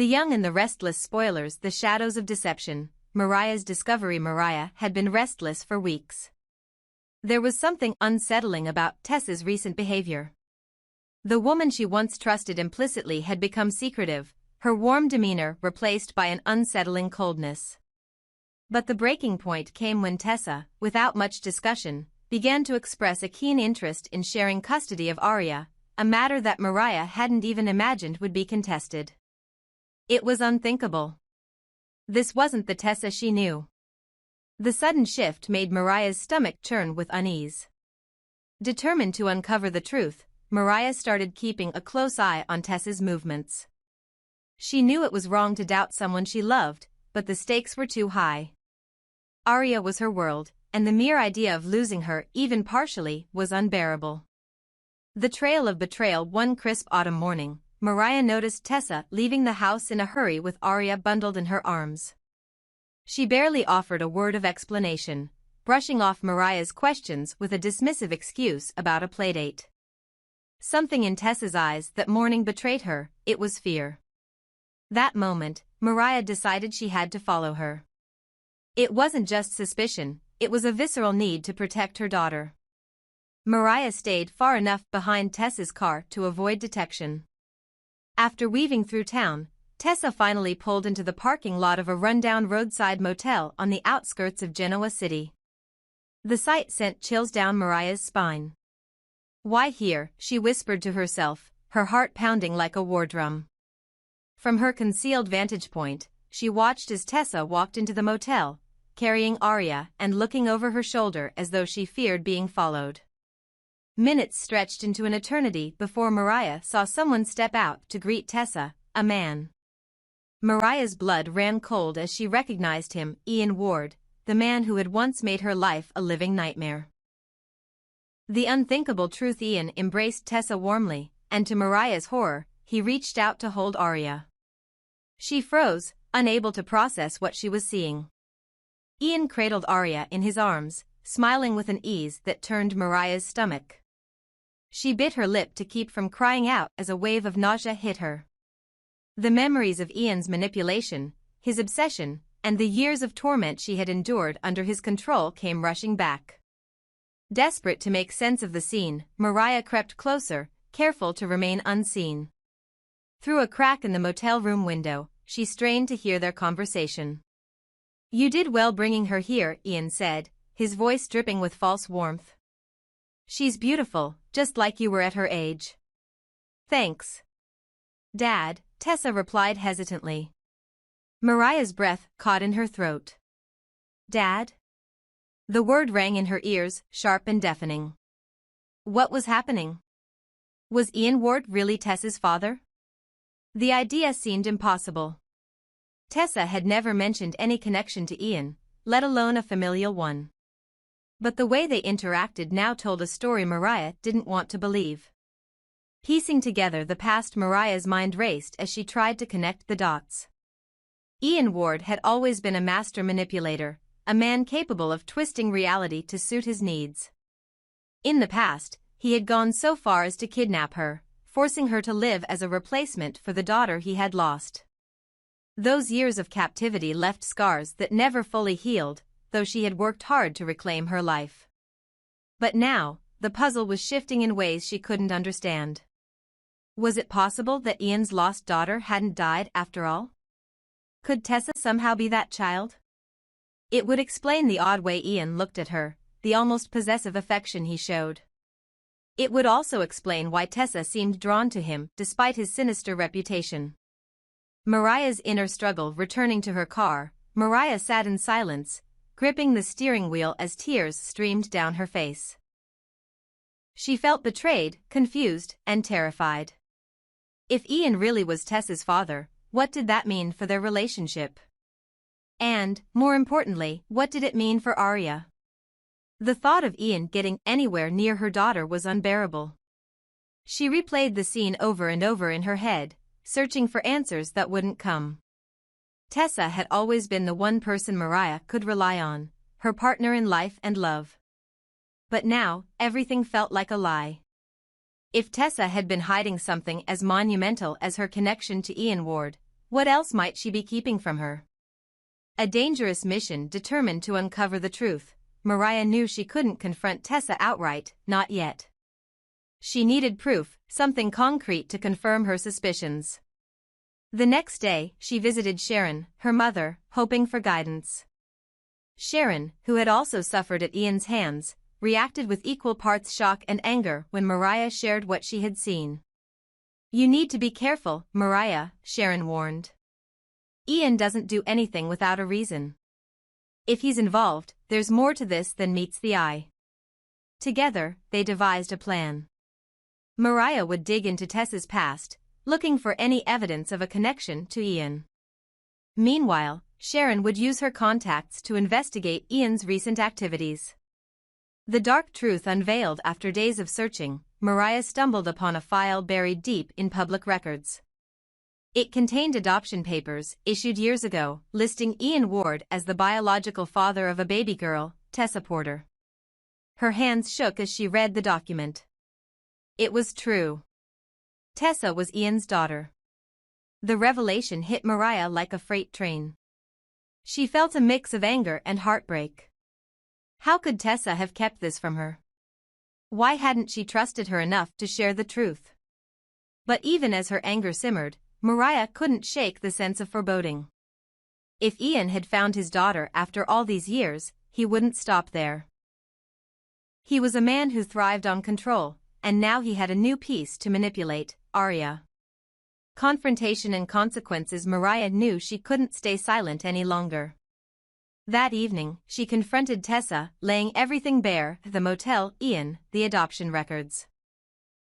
The young and the restless spoilers, the shadows of deception. Mariah's discovery. Mariah had been restless for weeks. There was something unsettling about Tessa's recent behavior. The woman she once trusted implicitly had become secretive, her warm demeanor replaced by an unsettling coldness. But the breaking point came when Tessa, without much discussion, began to express a keen interest in sharing custody of Arya, a matter that Mariah hadn't even imagined would be contested. It was unthinkable. This wasn't the Tessa she knew. The sudden shift made Mariah's stomach churn with unease. Determined to uncover the truth, Mariah started keeping a close eye on Tessa's movements. She knew it was wrong to doubt someone she loved, but the stakes were too high. Arya was her world, and the mere idea of losing her, even partially, was unbearable. The trail of betrayal. One crisp autumn morning, Mariah noticed Tessa leaving the house in a hurry with Arya bundled in her arms. She barely offered a word of explanation, brushing off Mariah's questions with a dismissive excuse about a playdate. Something in Tessa's eyes that morning betrayed her. It was fear. That moment, Mariah decided she had to follow her. It wasn't just suspicion, it was a visceral need to protect her daughter. Mariah stayed far enough behind Tessa's car to avoid detection. After weaving through town, Tessa finally pulled into the parking lot of a rundown roadside motel on the outskirts of Genoa City. The sight sent chills down Mariah's spine. "Why here?" she whispered to herself, her heart pounding like a war drum. From her concealed vantage point, she watched as Tessa walked into the motel, carrying Arya and looking over her shoulder as though she feared being followed. Minutes stretched into an eternity before Mariah saw someone step out to greet Tessa, a man. Mariah's blood ran cold as she recognized him, Ian Ward, the man who had once made her life a living nightmare. The unthinkable truth. Ian embraced Tessa warmly, and to Mariah's horror, he reached out to hold Arya. She froze, unable to process what she was seeing. Ian cradled Arya in his arms, smiling with an ease that turned Mariah's stomach. She bit her lip to keep from crying out as a wave of nausea hit her. The memories of Ian's manipulation, his obsession, and the years of torment she had endured under his control came rushing back. Desperate to make sense of the scene, Mariah crept closer, careful to remain unseen. Through a crack in the motel room window, she strained to hear their conversation. "You did well bringing her here," Ian said, his voice dripping with false warmth. "She's beautiful, just like you were at her age." "Thanks, Dad," Tessa replied hesitantly. Mariah's breath caught in her throat. "Dad?" The word rang in her ears, sharp and deafening. What was happening? Was Ian Ward really Tessa's father? The idea seemed impossible. Tessa had never mentioned any connection to Ian, let alone a familial one. But the way they interacted now told a story Mariah didn't want to believe. Piecing together the past, Mariah's mind raced as she tried to connect the dots. Ian Ward had always been a master manipulator, a man capable of twisting reality to suit his needs. In the past, he had gone so far as to kidnap her, forcing her to live as a replacement for the daughter he had lost. Those years of captivity left scars that never fully healed, though she had worked hard to reclaim her life. But now, the puzzle was shifting in ways she couldn't understand. Was it possible that Ian's lost daughter hadn't died after all? Could Tessa somehow be that child? It would explain the odd way Ian looked at her, the almost possessive affection he showed. It would also explain why Tessa seemed drawn to him despite his sinister reputation. Mariah's inner struggle returning to her car, Mariah sat in silence, gripping the steering wheel as tears streamed down her face. She felt betrayed, confused, and terrified. If Ian really was Tessa's father, what did that mean for their relationship? And, more importantly, what did it mean for Arya? The thought of Ian getting anywhere near her daughter was unbearable. She replayed the scene over and over in her head, searching for answers that wouldn't come. Tessa had always been the one person Mariah could rely on, her partner in life and love. But now, everything felt like a lie. If Tessa had been hiding something as monumental as her connection to Ian Ward, What else might she be keeping from her? A dangerous mission. Determined to uncover the truth, Mariah knew she couldn't confront Tessa outright, not yet. She needed proof, something concrete to confirm her suspicions. The next day, she visited Sharon, her mother, hoping for guidance. Sharon, who had also suffered at Ian's hands, reacted with equal parts shock and anger when Mariah shared what she had seen. "You need to be careful, Mariah," Sharon warned. "Ian doesn't do anything without a reason. If he's involved, there's more to this than meets the eye." Together, they devised a plan. Mariah would dig into Tessa's past, looking for any evidence of a connection to Ian. Meanwhile, Sharon would use her contacts to investigate Ian's recent activities. The dark truth unveiled after days of searching, Mariah stumbled upon a file buried deep in public records. It contained adoption papers issued years ago, listing Ian Ward as the biological father of a baby girl, Tessa Porter. Her hands shook as she read the document. It was true. Tessa was Ian's daughter. The revelation hit Mariah like a freight train. She felt a mix of anger and heartbreak. How could Tessa have kept this from her? Why hadn't she trusted her enough to share the truth? But even as her anger simmered, Mariah couldn't shake the sense of foreboding. If Ian had found his daughter after all these years, he wouldn't stop there. He was a man who thrived on control, and now he had a new piece to manipulate, Arya. Confrontation and consequences. Mariah knew she couldn't stay silent any longer. That evening, she confronted Tessa, laying everything bare: the motel, Ian, the adoption records.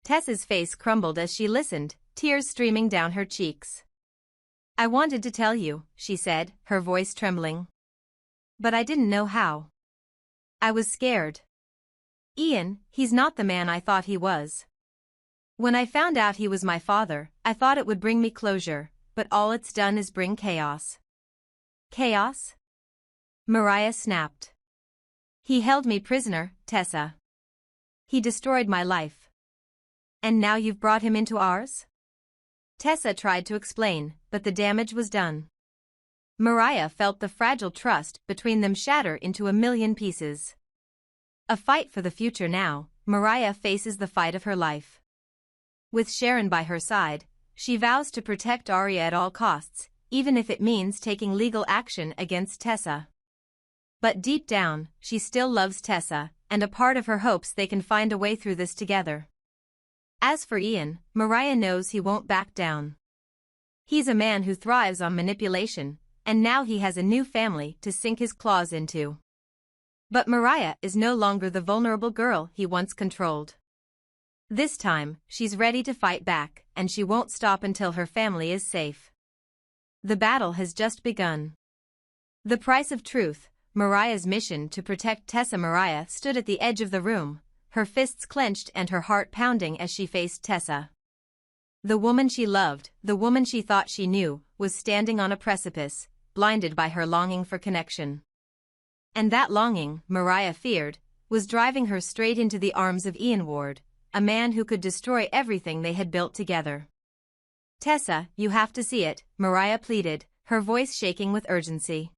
Tessa's face crumbled as she listened, tears streaming down her cheeks. "I wanted to tell you," she said, her voice trembling. "But I didn't know how. I was scared. Ian, he's not the man I thought he was. When I found out he was my father, I thought it would bring me closure, but all it's done is bring chaos." "Chaos?" Mariah snapped. "He held me prisoner, Tessa. He destroyed my life. And now you've brought him into ours?" Tessa tried to explain, but the damage was done. Mariah felt the fragile trust between them shatter into a million pieces. A fight for the future now, Mariah faces the fight of her life. With Sharon by her side, she vows to protect Arya at all costs, even if it means taking legal action against Tessa. But deep down, she still loves Tessa, and a part of her hopes they can find a way through this together. As for Ian, Mariah knows he won't back down. He's a man who thrives on manipulation, and now he has a new family to sink his claws into. But Mariah is no longer the vulnerable girl he once controlled. This time, she's ready to fight back, and she won't stop until her family is safe. The battle has just begun. The price of truth, Mariah's mission to protect Tessa. Mariah stood at the edge of the room, her fists clenched and her heart pounding as she faced Tessa. The woman she loved, the woman she thought she knew, was standing on a precipice, blinded by her longing for connection. And that longing, Mariah feared, was driving her straight into the arms of Ian Ward, a man who could destroy everything they had built together. "Tessa, you have to see it," Mariah pleaded, her voice shaking with urgency.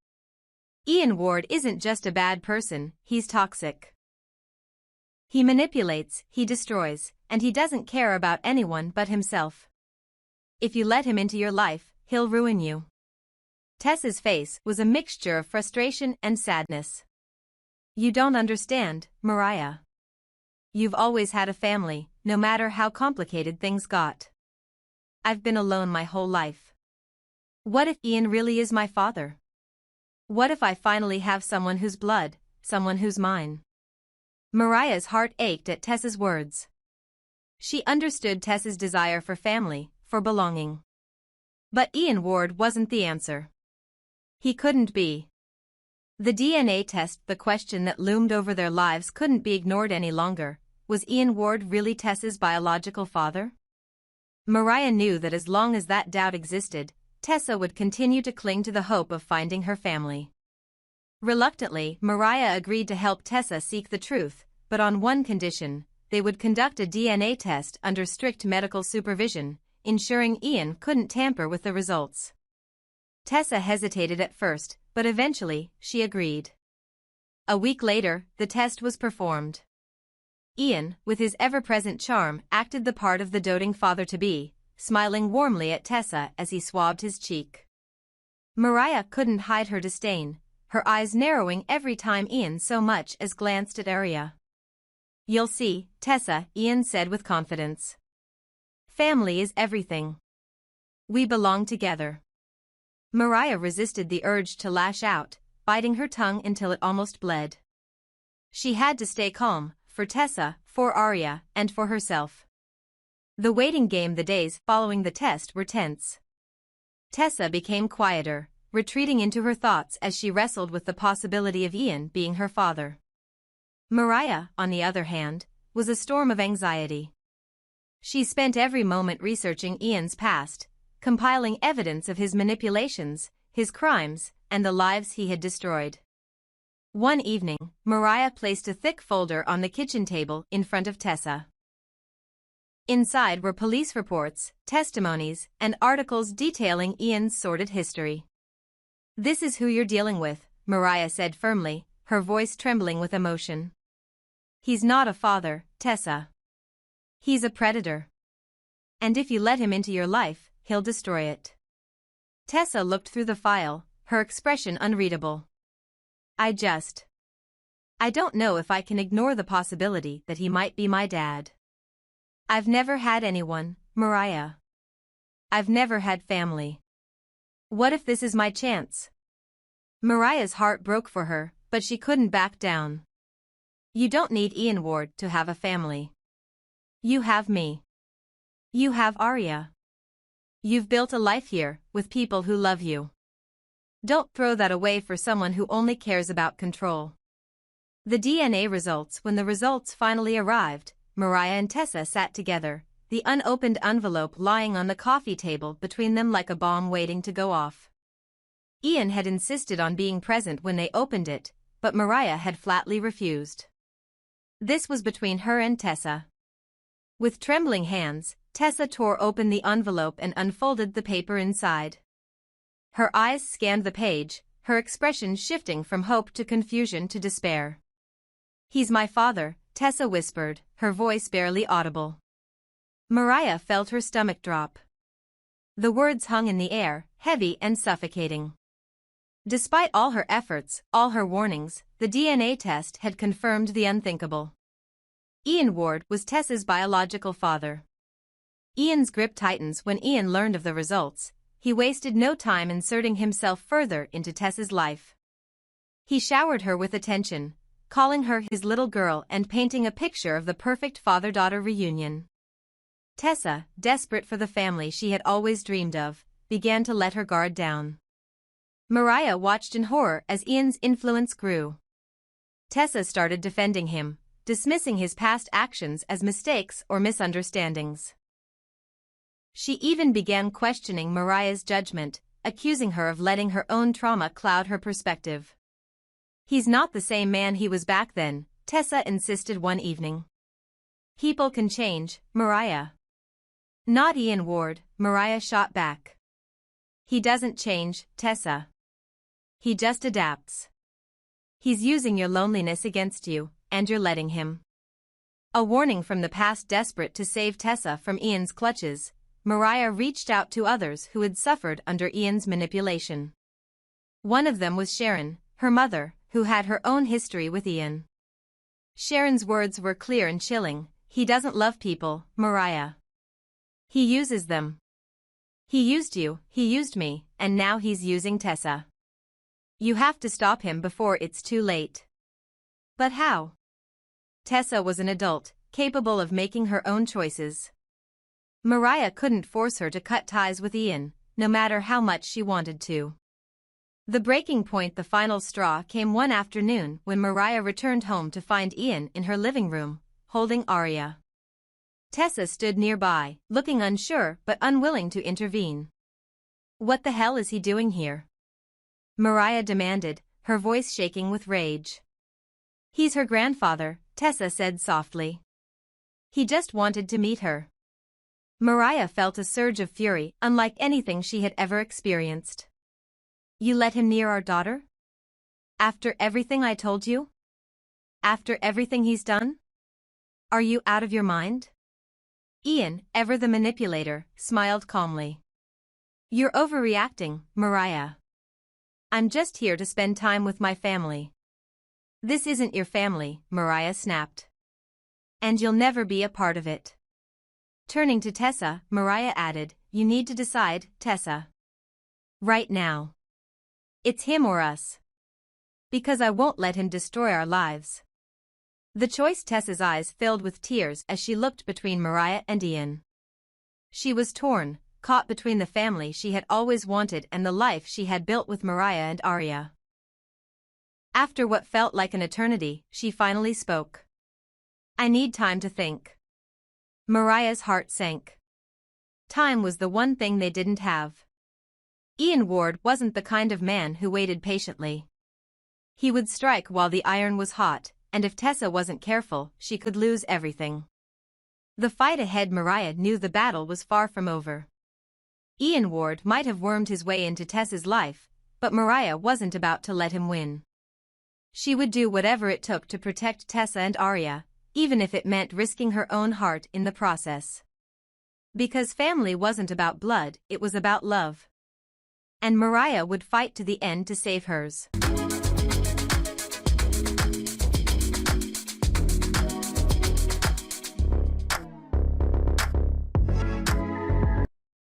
"Ian Ward isn't just a bad person, he's toxic. He manipulates, he destroys, and he doesn't care about anyone but himself. If you let him into your life, he'll ruin you." Tessa's face was a mixture of frustration and sadness. "You don't understand, Mariah. You've always had a family, no matter how complicated things got. I've been alone my whole life. What if Ian really is my father? What if I finally have someone who's blood, someone who's mine?" Mariah's heart ached at Tessa's words. She understood Tessa's desire for family, for belonging. But Ian Ward wasn't the answer. He couldn't be. The DNA test, the question that loomed over their lives, couldn't be ignored any longer. Was Ian Ward really Tessa's biological father? Mariah knew that as long as that doubt existed, Tessa would continue to cling to the hope of finding her family. Reluctantly, Mariah agreed to help Tessa seek the truth, but on one condition: they would conduct a DNA test under strict medical supervision, ensuring Ian couldn't tamper with the results. Tessa hesitated at first, but eventually, she agreed. A week later, the test was performed. Ian, with his ever-present charm, acted the part of the doting father-to-be, smiling warmly at Tessa as he swabbed his cheek. Mariah couldn't hide her disdain, her eyes narrowing every time Ian so much as glanced at Arya. "You'll see, Tessa," Ian said with confidence. "Family is everything. We belong together." Mariah resisted the urge to lash out, biting her tongue until it almost bled. She had to stay calm, for Tessa, for Arya, and for herself. The waiting game. The days following the test were tense. Tessa became quieter, retreating into her thoughts as she wrestled with the possibility of Ian being her father. Mariah, on the other hand, was a storm of anxiety. She spent every moment researching Ian's past, compiling evidence of his manipulations, his crimes, and the lives he had destroyed. One evening, Mariah placed a thick folder on the kitchen table in front of Tessa. Inside were police reports, testimonies, and articles detailing Ian's sordid history. "This is who you're dealing with," Mariah said firmly, her voice trembling with emotion. "He's not a father, Tessa. He's a predator. And if you let him into your life, he'll destroy it." Tessa looked through the file, her expression unreadable. I don't know if I can ignore the possibility that he might be my dad. I've never had anyone, Mariah. I've never had family. What if this is my chance?" Mariah's heart broke for her, but she couldn't back down. "You don't need Ian Ward to have a family. You have me. You have Arya. You've built a life here, with people who love you. Don't throw that away for someone who only cares about control." The DNA results. When the results finally arrived, Mariah and Tessa sat together, the unopened envelope lying on the coffee table between them like a bomb waiting to go off. Ian had insisted on being present when they opened it, but Mariah had flatly refused. This was between her and Tessa. With trembling hands, Tessa tore open the envelope and unfolded the paper inside. Her eyes scanned the page, her expression shifting from hope to confusion to despair. "He's my father," Tessa whispered, her voice barely audible. Mariah felt her stomach drop. The words hung in the air, heavy and suffocating. Despite all her efforts, all her warnings, the DNA test had confirmed the unthinkable. Ian Ward was Tessa's biological father. Ian's grip tightened when Ian learned of the results. He wasted no time inserting himself further into Tessa's life. He showered her with attention, calling her his little girl and painting a picture of the perfect father-daughter reunion. Tessa, desperate for the family she had always dreamed of, began to let her guard down. Mariah watched in horror as Ian's influence grew. Tessa started defending him, dismissing his past actions as mistakes or misunderstandings. She even began questioning Mariah's judgment, accusing her of letting her own trauma cloud her perspective. "He's not the same man he was back then," Tessa insisted one evening. "People can change, Mariah." "Not Ian Ward," Mariah shot back. "He doesn't change, Tessa. He just adapts. He's using your loneliness against you, and you're letting him." A warning from the past. Desperate to save Tessa from Ian's clutches, Mariah reached out to others who had suffered under Ian's manipulation. One of them was Sharon, her mother, who had her own history with Ian. Sharon's words were clear and chilling. "He doesn't love people, Mariah. He uses them. He used you, he used me, and now he's using Tessa. You have to stop him before it's too late." But how? Tessa was an adult, capable of making her own choices. Mariah couldn't force her to cut ties with Ian, no matter how much she wanted to. The breaking point. The final straw came one afternoon when Mariah returned home to find Ian in her living room, holding Arya. Tessa stood nearby, looking unsure but unwilling to intervene. "What the hell is he doing here?" Mariah demanded, her voice shaking with rage. "He's her grandfather," Tessa said softly. "He just wanted to meet her." Mariah felt a surge of fury unlike anything she had ever experienced. You let him near our daughter? After everything I told you? After everything he's done? Are you out of your mind? Ian, ever the manipulator, smiled calmly. You're overreacting, Mariah. I'm just here to spend time with my family. This isn't your family, Mariah snapped. And you'll never be a part of it. Turning to Tessa, Mariah added, You need to decide, Tessa. Right now. It's him or us. Because I won't let him destroy our lives. The choice. Tessa's eyes filled with tears as she looked between Mariah and Ian. She was torn, caught between the family she had always wanted and the life she had built with Mariah and Arya. After what felt like an eternity, she finally spoke. I need time to think. Mariah's heart sank. Time was the one thing they didn't have. Ian Ward wasn't the kind of man who waited patiently. He would strike while the iron was hot, and if Tessa wasn't careful, she could lose everything. The fight ahead. Mariah knew the battle was far from over. Ian Ward might have wormed his way into Tessa's life, but Mariah wasn't about to let him win. She would do whatever it took to protect Tessa and Arya, even if it meant risking her own heart in the process. Because family wasn't about blood, it was about love. And Mariah would fight to the end to save hers.